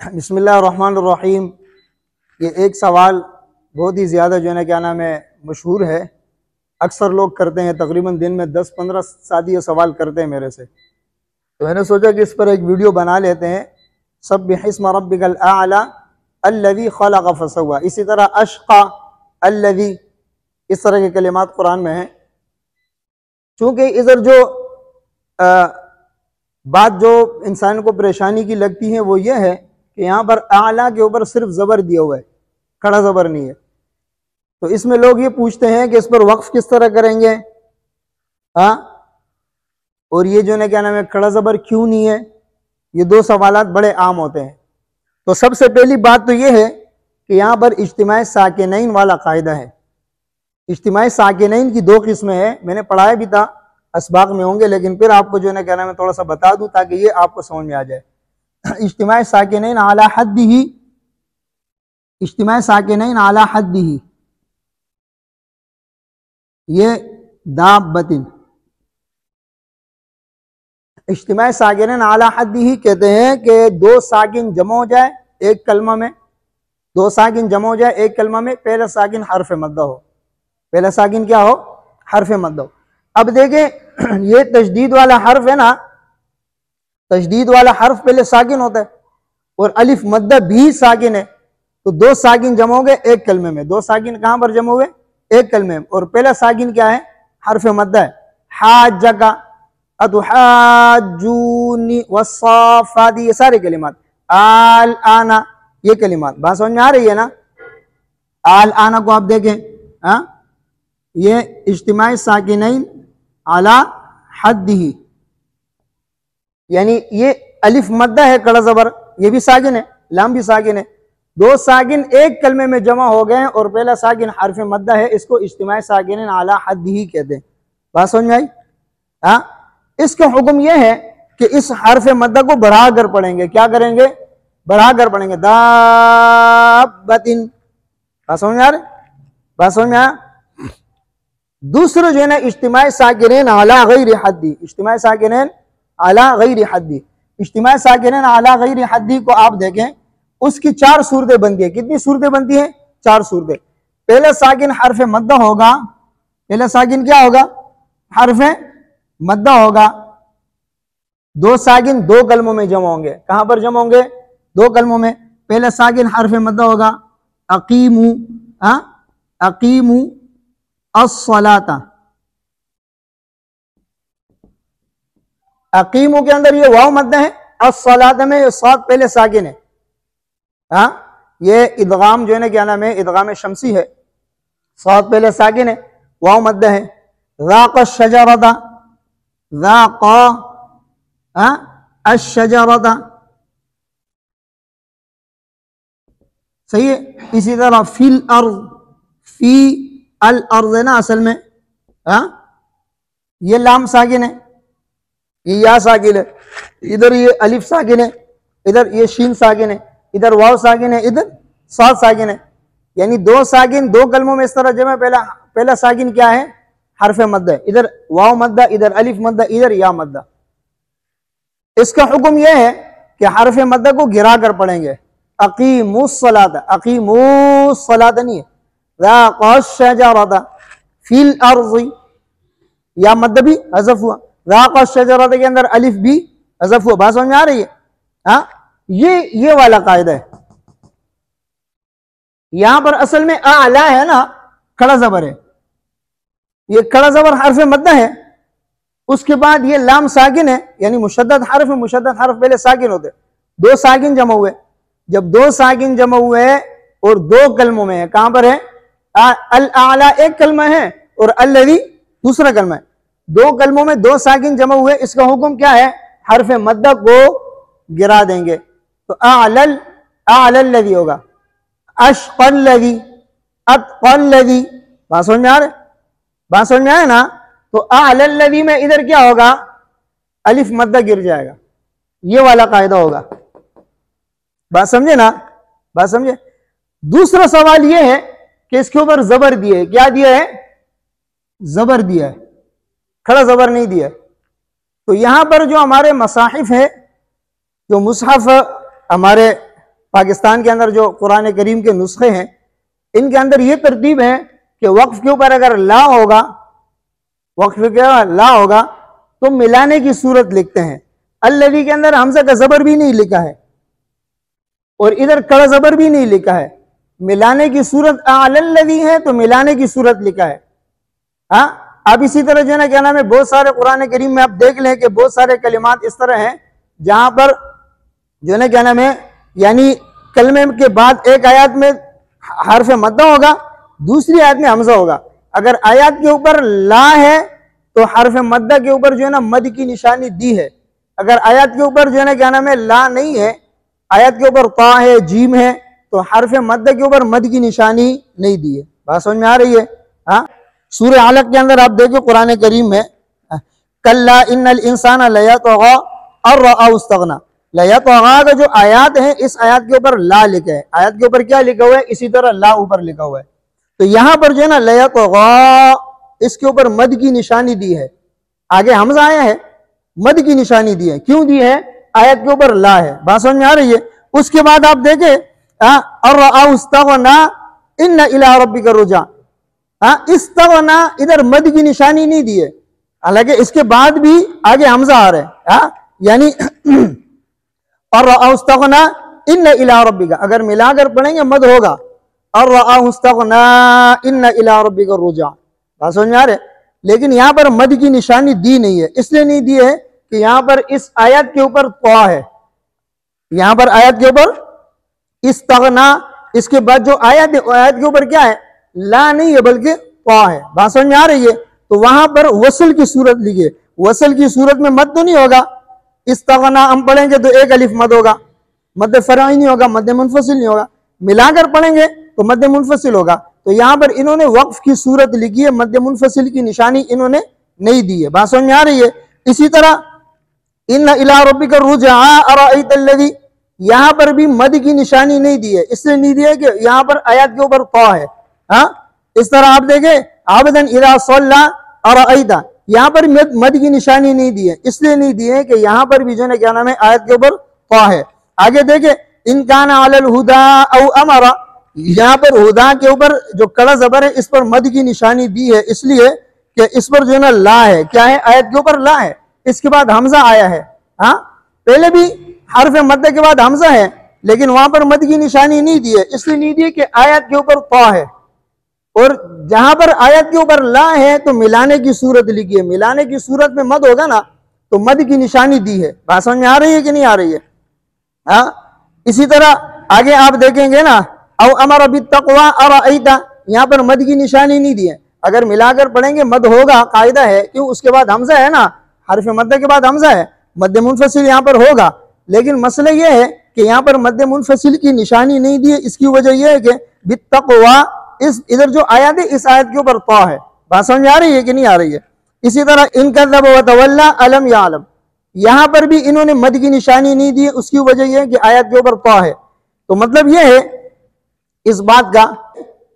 बिस्मिल्लाहिर्रहमानिर्रहीम। ये एक सवाल बहुत ही ज़्यादा जो है ना क्या नाम है मशहूर है। अक्सर लोग करते हैं, तकरीबन दिन में 10-15 साथी ये सवाल करते हैं मेरे से। तो मैंने सोचा कि इस पर एक वीडियो बना लेते हैं। सब्बिहिस्म रब्बिकल आला अल्लज़ी खलक़ फसव्वा। इसी तरह अशक़ा, अल्लज़ी, इस तरह के कलिमात कुरान में हैं। चूँकि इधर जो बात जो इंसान को परेशानी की लगती है वो ये है कि यहाँ पर आला के ऊपर सिर्फ ज़बर दिया हुआ है, खड़ा ज़बर नहीं है। तो इसमें लोग ये पूछते हैं कि इस पर वक्फ किस तरह करेंगे, हाँ, और ये जो है क्या नाम है खड़ा ज़बर क्यों नहीं है। ये दो सवालात बड़े आम होते हैं। तो सबसे पहली बात तो ये है कि यहाँ पर इज्तिमाए साकिनैन वाला कायदा है। इज्तिमाए साकिनैन की दो किस्में हैं। मैंने पढ़ाया भी था, असबाक में होंगे, लेकिन फिर आपको जो है क्या नाम है थोड़ा सा बता दूं ताकि ये आपको समझ में आ जाए। इज्तिमाए साकिनैन अला हद्दिही, इज्तिमाए साकिनैन अला हद्दिही, ये दाब्बतिन। इज्तिमाए साकिनैन अला हद्दिही कहते हैं कि दो साकिन जमा हो जाए एक कलमा में, दो साकिन जमा हो जाए एक कलमा में, पहला साकिन हर्फ मद्दा हो। पहला साकिन क्या हो? हर्फ मद्दा हो। अब देखें ये तशदीद वाला हर्फ है ना, तशदीद वाला हर्फ पहले साकिन होता है और अलिफ मद्दा भी साकिन है। तो दो साकिन जमा हो गए एक कलमे में। दो साकिन कहां पर जमा हुए? एक कलमे में। और पहला साकिन क्या है? हर्फ मद्दा है। हाज्जका, अतुहाज्जूनी वस्साफाती, ये सारे कलिमात। आल आना, ये कलिमात बात समझ में आ रही है ना। आल आना को आप देखें, हाँ, ये इज्तिमाए साकिनैन अला हद्दिही, यानी ये अलिफ मद्दा है कड़ा ज़बर, ये भी साकिन है, लाम भी साकिन है। दो साकिन एक कलमे में जमा हो गए और पहला साकिन हर्फ मद्दा है, इसको इज्तिमाए साकिनैन अला हद्दिही कहते हैं। बात समझ में आई? हाँ, इसका हुक्म यह है कि इस हर्फ मद्दा को बढ़ा कर पढ़ेंगे। क्या करेंगे? बढ़ा कर पढ़ेंगे। दाब्बतिन। बात समझ में आ रही? बात समझ में आया? दूसरा जो है ना इज्तिमाए साकिनैन अला गैरि हद्दी, इज्तिमाए साकिनैन अला गैरि हद्दी। इज्तिमाए साकिनैन अला गैरि हद्दी को आप देखें, उसकी चार सूरतें बनती है। कितनी सूरतें बनती हैं? चार सूरतें। पहला साकिन हर्फ मद्दा होगा, पहला साकिन क्या होगा? हर्फ मद्दा होगा। दो साकिन दो कलमों में जमा होंगे। कहां पर जमा होंगे? दो कलमों में। पहला साकिन हर्फ मद्दा होगा अकीमू, अकीमू अस्सलाता। अकीमू के अंदर ये वाव मद्दा है, अस्सलाता में ये सात पहले साकिन है। हाँ, ये इदगाम जो है ना क्या नाम है, इदगाम शमसी है। सात पहले साकिन है, वाव मद्दा है। ज़ाक़ अश-शजरता, ज़ाक़ अश-शजरता, सही है। इसी तरह फिल अर्ज़, फी अल अर्ज़ है ना असल में, हाँ, ये लाम साकिन है, ये या साकिन है, इधर ये अलिफ साकिन है, इधर ये शीन साकिन है, इधर वाव साकिन है, इधर सात साकिन है। यानी दो साकिन दो कलमों में इस तरह जमा। पहला साकिन क्या है? हर्फ मद्दा है। इधर वाव मद्दा, इधर अलिफ मद्दा, इधर या मद्दा। इसका हुक्म यह है कि हर्फ मद्दा को गिरा कर पढ़ेंगे। अकीमुस्सलाता, अकीमुस्सलाता नहीं है। ज़ाक़श-शजरता फिल अर्ज़ी, या मद्दा भी हज़फ हुआ। ज़ाक़श-शजरता के अंदर अलिफ भी हज़फ हुआ। बात समझ में आ रही है? हाँ, ये वाला कायदा है। यहां पर असल में आला है ना, खड़ा ज़बर है। ये खड़ा ज़बर हर्फ मद्दा है, उसके बाद ये लाम साकिन है, यानी मुशद्दद हर्फ। मुशद्दद हर्फ पहले साकिन होते। दो साकिन जमा हुए। जब दो साकिन जमा हुए और दो कलमों में है, कहां पर है? अल आला एक कलमा है और अल्लज़ी दूसरा कलमा है। दो कलमों में दो साकिन जमा हुए, इसका हुक्म क्या है? हर्फ मद्दा को गिरा देंगे। तो अल लज़ी होगा, अशक़ल लज़ी, अतक़ल लज़ी। बात समझ में आ रहा है? बात समझ में आया ना। तो अल लज़ी में इधर क्या होगा? अलिफ मद्दा गिर जाएगा। ये वाला कायदा होगा। बात समझे ना? बात समझे? दूसरा सवाल यह है कि इसके ऊपर जबर दिए। क्या दिया है? जबर दिया है, खड़ा जबर नहीं दिया। तो यहां पर जो हमारे मसाहिफ है, जो मुसहफ हमारे पाकिस्तान के अंदर जो कुरान करीम के नुस्खे हैं, इनके अंदर ये तरतीब है कि वक्फ के ऊपर अगर ला होगा, वक्फ के ऊपर ला होगा तो मिलाने की सूरत लिखते हैं। अल्लवी के अंदर हमजा का जबर भी नहीं लिखा है और इधर कड़ा जबर भी नहीं लिखा है। मिलाने की सूरत अलल्लवी है तो मिलाने की सूरत लिखा है। हाँ, अब इसी तरह जो है ना क्या नाम है, बहुत सारे कुरान करीम में आप देख लें कि बहुत सारे कलिमात इस तरह हैं जहां पर जो है ना क्या नाम है, यानी कलमे के बाद एक आयत में हर्फ मद्दा होगा, दूसरी आयत में हमजा होगा। अगर आयत के ऊपर ला है तो हर्फ मद्दा के ऊपर जो है ना मद की निशानी दी है। अगर आयत के ऊपर जो है ना क्या नाम है ला नहीं है, आयत के ऊपर ता है, जीम है, तो हर्फ मद्दा के ऊपर मद की निशानी नहीं दी है। बात समझ में आ रही है? हाँ, सूरह अलक के अंदर आप देखो कुरान करीम में, कल्ला इन्नल इंसान लयतगा और रअउस्तगना, लयतगा का जो आयत है, इस आयत के ऊपर ला लिखा है। आयत के ऊपर क्या लिखा हुआ है? इसी तरह ला ऊपर लिखा हुआ है। तो यहां पर जो है ना लयतगा, इसके ऊपर मद की निशानी दी है। आगे हमजा आया है, मद की निशानी दी है। क्यों दी है? आयत के ऊपर ला है। बात समझ में आ रही है? उसके बाद आप देखें और रअउस्तगना इन्ना इला रब्बिका रुजा, इस्तगना इधर मद की निशानी नहीं दी है, हालांकि इसके बाद भी आगे हमजा आ रहा है। यानी और रअउस्तगना इन्ना इला रब्बिका, अगर मिलाकर पढ़ेंगे मद होगा, और रअउस्तगना इन्ना इला रब्बिका रुजा। बात समझ में आ रहा है? लेकिन यहां पर मद की निशानी दी नहीं है। इसलिए नहीं दी है कि यहां पर इस आयत के ऊपर ता है, यहां पर आयत के ऊपर इस्तगना, इसके बाद जो आयत है आयत के ऊपर क्या है? ला नहीं है बल्कि ता है। बात समझ में आ रही है? तो वहां पर वसल की सूरत लिखिए। वसल की सूरत में मद तो नहीं होगा। इस्तगना हम पढ़ेंगे तो एक अलिफ मद होगा, मद फरई नहीं होगा, मद मुनफसिल नहीं होगा। मिलाकर पढ़ेंगे तो मद मुनफसिल होगा। तो यहां पर इन्होंने वक्फ की सूरत लिखी है, मद मुनफसिल की निशानी इन्होंने नहीं दी है। बात समझ में आ रही है? इसी तरह इन्ना इला रब्बिका रुजा अराइतल्लज़ी, यहां पर भी मद की निशानी नहीं दी है। इसलिए नहीं दी है कि यहां पर आयत के ऊपर ता है। इस तरह आप देखें आबदन इला सल्ला अराइता, यहां पर मद की निशानी नहीं दी है। इसलिए नहीं दी है कि यहां पर भी जो है क्या नाम है आयत के ऊपर ता है। आगे देखें इन कान अलल हुदा औ अमरा, यहां पर हुदा के ऊपर जो कड़ा जबर है इस पर मद की निशानी दी है, इसलिए कि इस पर जो है ना ला है। क्या है? आयत के ऊपर ला है, इसके बाद हमजा आया है। पहले भी हर्फ मद के बाद हमजा है, लेकिन वहां पर मद की निशानी नहीं दी है। इसलिए नहीं दी कि आयत के ऊपर ता है, और जहां पर आयत के ऊपर ला है तो मिलाने की सूरत लिखी है। मिलाने की सूरत में मद होगा ना तो मद की निशानी दी है। बात समझ में आ रही है कि नहीं आ रही है? इसी तरह आगे आप देखेंगे ना औ अमर बित्तक़वा अराइता, यहां पर मद की निशानी नहीं दी है। अगर मिलाकर पढ़ेंगे मद होगा, कायदा है। क्यों? उसके बाद हमजा है ना, हर्फ मद के बाद हमजा है, मद मुनफसिल यहां पर होगा। लेकिन मसला यह है कि यहां पर मद मुनफसिल की निशानी नहीं दी है। इसकी वजह यह है कि बित्तक़वा, इस इधर जो आयत है इस आयत के ऊपर ता है। बात समझ में आ रही है कि नहीं आ रही है? इसी तरह इन कज़्ज़ब व तवल्ला अलम यालम, यहां पर भी इन्होंने मद की निशानी नहीं दी है। उसकी वजह यह है कि आयत के ऊपर ता है। तो मतलब यह है इस बात का,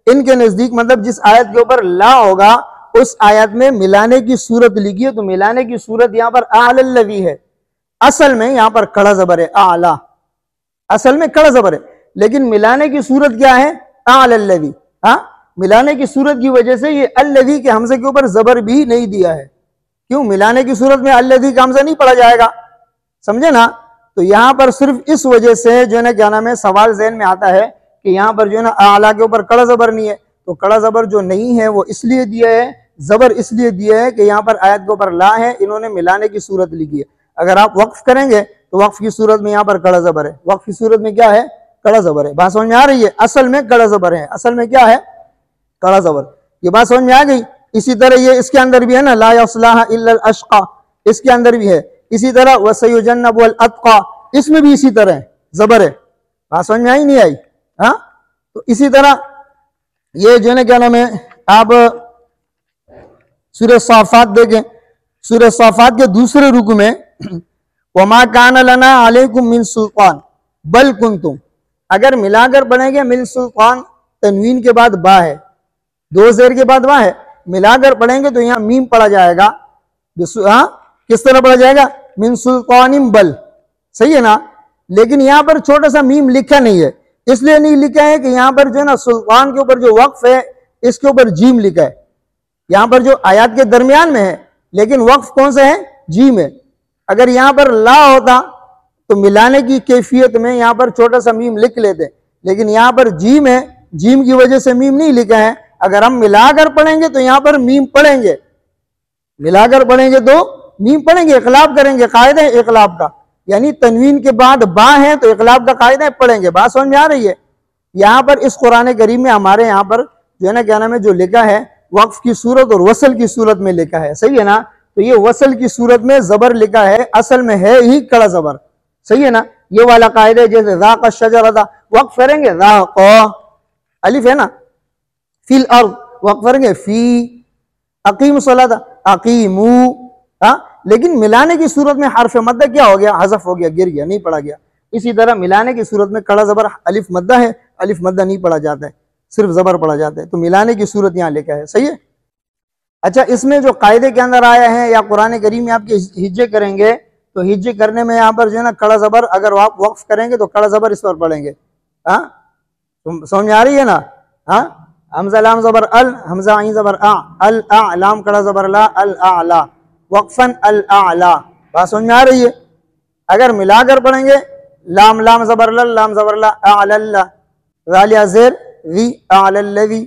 इनके नजदीक मतलब जिस आयत के ऊपर ला होगा उस आयत में मिलाने की सूरत लिखी है। तो मिलाने की सूरत यहां पर अलल्लवी है, असल में यहां पर कड़ा जबर है, आला, असल में कड़ा जबर है, लेकिन मिलाने की सूरत क्या है? अलल्लवी। मिलाने की सूरत की वजह से ये अल्लवी के हमजे के ऊपर जबर भी नहीं दिया है। क्यों? मिलाने की सूरत में अल्लवी का हमजा नहीं पढ़ा जाएगा, समझे ना? तो यहां पर सिर्फ इस वजह से जो है ना क्या नाम है सवाल ज़हन में आता है कि यहां पर जो है ना आला के ऊपर कड़ा जबर नहीं है। तो कड़ा जबर जो नहीं है वो इसलिए दिया है, जबर इसलिए दिया है कि यहां पर आयत के ऊपर ला है, इन्होंने मिलाने की सूरत लिखी है। अगर आप वक्फ करेंगे तो वक्फ की सूरत में यहां पर कड़ा जबर है, वक्फ की सूरत में क्या है? कड़ा जबर है। बात समझ में आ रही है? असल में कड़ा जबर है, असल में क्या है? कड़ा जबर। ये बात समझ में आ गई? इसी तरह ये इसके अंदर भी है ना, ला यस्लाहा इल्लल अशक़ा, इसके अंदर भी है। इसी तरह वसयुजन्नबुल अत्क़ा, इसमें भी इसी तरह जबर है। बात समझ में आई नहीं आई? तो इसी तरह ये जो है ना क्या नाम है, आप सूरह साफ़ात देखें, सूरह साफ़ात के दूसरे रुकू में वमा कान लना अलैकुम मिन सुल्तान बल कुंतुम, अगर मिलाकर पढ़ेंगे मिन सुल्तान, तनवीन के बाद बा है, दो ज़ेर के बाद बा है, मिलाकर पढ़ेंगे तो यहाँ मीम पढ़ा जाएगा। किस तरह पढ़ा जाएगा? मिन सुल्तानिम बल, सही है ना? लेकिन यहाँ पर छोटा सा मीम लिखा नहीं है। इसलिए नहीं लिखा है कि यहाँ पर जो है ना सुल्तान के ऊपर जो वक्फ है इसके ऊपर जीम लिखा है, यहाँ पर जो आयत के दरमियान में है, लेकिन वक्फ कौन सा है, जीम है। अगर यहाँ पर ला होता तो मिलाने की कैफियत में यहाँ पर छोटा सा मीम लिख लेते, लेकिन यहाँ पर जीम है, जीम की वजह से मीम नहीं लिखा है। अगर हम मिलाकर पढ़ेंगे तो यहाँ पर मीम पढ़ेंगे, मिलाकर पढ़ेंगे तो मीम पढ़ेंगे, इखलाब करेंगे, कायदा है इखलाब का, यानी तनवीन के बाद बा है तो इखलाब का कायदा है, पढ़ेंगे। बात समझ में आ रही है। यहाँ पर इस कुरान करीम में हमारे यहाँ पर जो है ना क्या नाम है, जो लिखा है वक्फ की सूरत और वसल की सूरत में लिखा है, सही है ना। तो ये वसल की सूरत में जबर लिखा है, असल में है ही कड़ा जबर, सही है ना। ये वाला कायदा जैसे रा का शजर अदा वक्फ करेंगे रा क, अलिफ है ना, फिल अर्द वक्फ करेंगे फी, अकीम सलात अकीमू, हाँ। लेकिन मिलाने की सूरत में हर्फ मद्दा क्या हो गया, हज़फ हो गया, गिर गया, नहीं पढ़ा गया। इसी तरह मिलाने की सूरत में कड़ा जबर अलिफ मद्दा है, अलिफ मद्दा नहीं पढ़ा जाता है, सिर्फ जबर पढ़ा जाता है। तो मिलाने की सूरत यहाँ लिखा है, सही है। अच्छा, इसमें जो कायदे के अंदर आया है या कुरान करीम में आपके हिज्जे करेंगे तो हिज्जे करने में यहाँ पर जो है ना कड़ा जबर, अगर आप वक्फ करेंगे तो कड़ा जबर इस पर पढ़ेंगे, हाँ। तुम समझ में आ रही है ना, हाँ। हमजा लाम जबर अल, हमजा आई जबर आ, अल आ, लाम कड़ा जबर ला, अल आला, वक्फन अल आला। बात समझ में आ रही है। अगर मिलाकर पढ़ेंगे लाम लाम जबर लल, लाम जबर ला, अल्ला, गालिया जेर वी, अल्लवी,